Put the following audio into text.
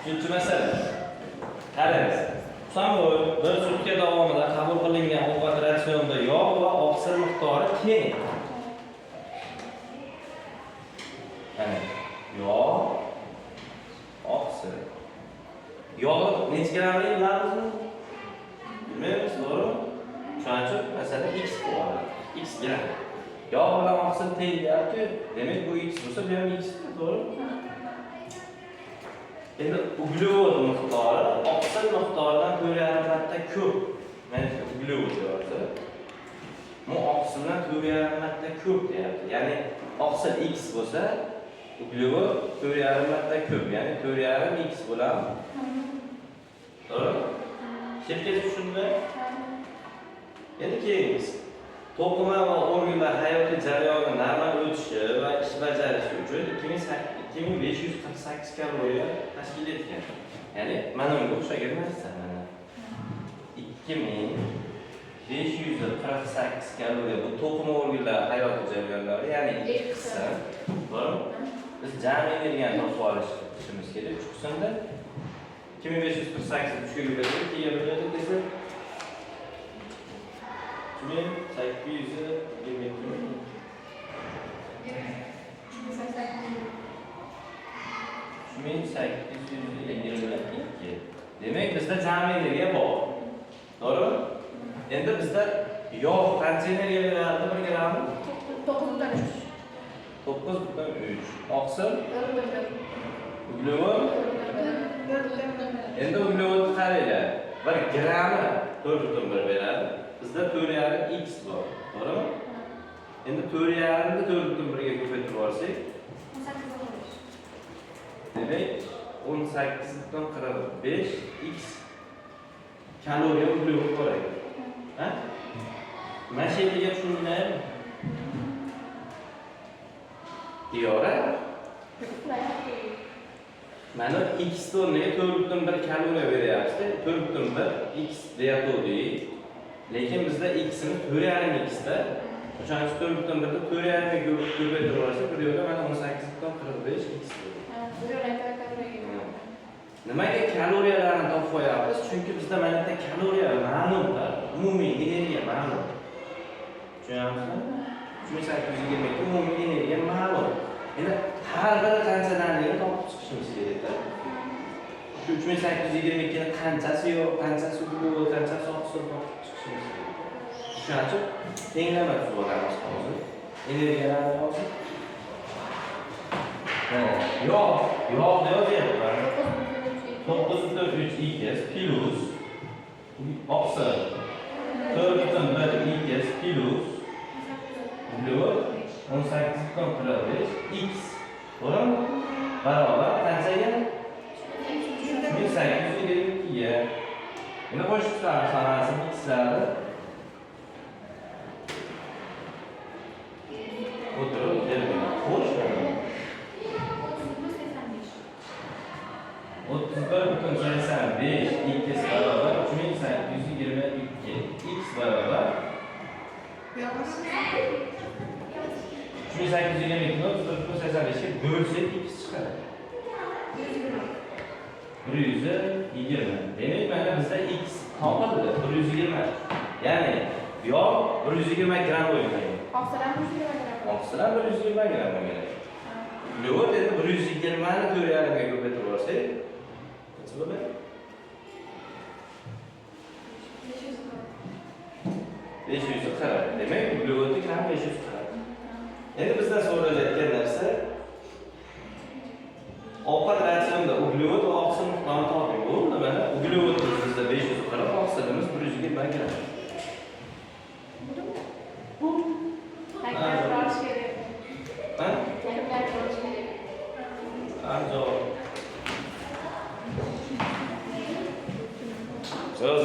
Uchinchi masala. Qarang. Samol bir sutka davomida qabul qilingan ovqat ratsionida yog' va oqsil miqdori teng. Mana yog', oqsil. Yog' necha grammlik bilamizmi? Bilmaymiz, to'g'rimi? Shuning uchun masala x bo'ladi. X gram. Yog' bilan oqsil teng deyapti. Demak bu x bo'lsa, bu ham x, to'g'rimi? Endi uglevod miqdori oqsil miqdoridan 4,5 marta ko'p. Mana shu uglevod deyapti. Bu oqsildan 4,5 marta ko'p deyapti. Ya'ni oqsil x bo'lsa, uglevod 4,5 marta ko'p. Ya'ni 4,5 x bo'ladi. To'g'ri? Shekilli tushundingmi? Endi keyingiz to'qima va organlar hayotiy jarayonni normal o'tishi va ish bajarishi uchun 2548 kaloriya tashkil etgan. Ya'ni mana bunga o'xshagan narsa mana. 2548 kaloriya bu to'qima organlar hayotiy jarayonlari, ya'ni ikki qism. To'g'rimi? Biz jami energiyani topib olishimiz kerak. 3 qismda 2548 ni 3 ga bo'lib, 2 ga bo'ladi desa 2822. Demak bizda jami energiya bor. To'g'rimi? Endi bizda yog' qancha energiya beradi 1 grammi? 9,3. 9,3. Oqsil? Uglevod? Endi uglevodni qaranglar. 1 grammi 4,1 beradi. Bizda 4,5 x bor. To'g'rimi? Endi 4,5 ni 4,1 ga ko'paytirib olsak, 18,5. Demak, 18,45 x kaloriya uglevod bor ekan. Ha? Mana shu yerga tushundingmi? Yo'q. Mana x o'rniga 4,1 kaloriya beryapti. 4,1 x deyatdik. Lekin bizda x ni 4,5 x da. O'shaning 4,1 da 4,5 ga ko'paytirib olsa, bu yerda mana 18,45 x bo'ladi. Nimaga kaloriyalarni topib qo'yapmiz? Chunki bizda mana bitta kaloriya ma'lumda, umumiy energiya ma'lum. Tushunamizmi? 2822 umumiy energiya ma'lum. Endi har bir qanchalarni topib chiqishimiz kerak-da. Shu 3822 ni qanchasi yo'q, qanchasi bor, qanchasi oqsil topib chiqishimiz kerak. Shuning uchun tenglama tuzolamiz hozir. Energiyalarni hozir. Yog' deyotyapman. 9,3 x plus oqsil 4,1 x plus uglevod 18,45 x. To'g'rimi? Barobar qanchaga? 1822 ga. Endi qo'shiblar sanasini x'larni. O'tirib keldim. Xo'sh. 31,85 x barobar 3822 x barobar 3822 ni 31,85 ga bo'lsak x chiqadi. 120. Demak mana bizda x topildi 120. Ya'ni yog' 120 gram bo'lgan. Oqsil ham 120 gram. Oqsil ham 120 gram bo'lgan. Uglevod endi 120 ni 4,5 ga ko'paytirib olsak, qancha bo'ladi? 540. Demak, uglevodni ham 540. Endi bizdan so'ralayotgan narsa ovqat ratsionida uglevod va oqsil miqdorini toping. Bo'ldi, mana uglevodimiz bizda 540, oqsilimiz 120 gram. Söz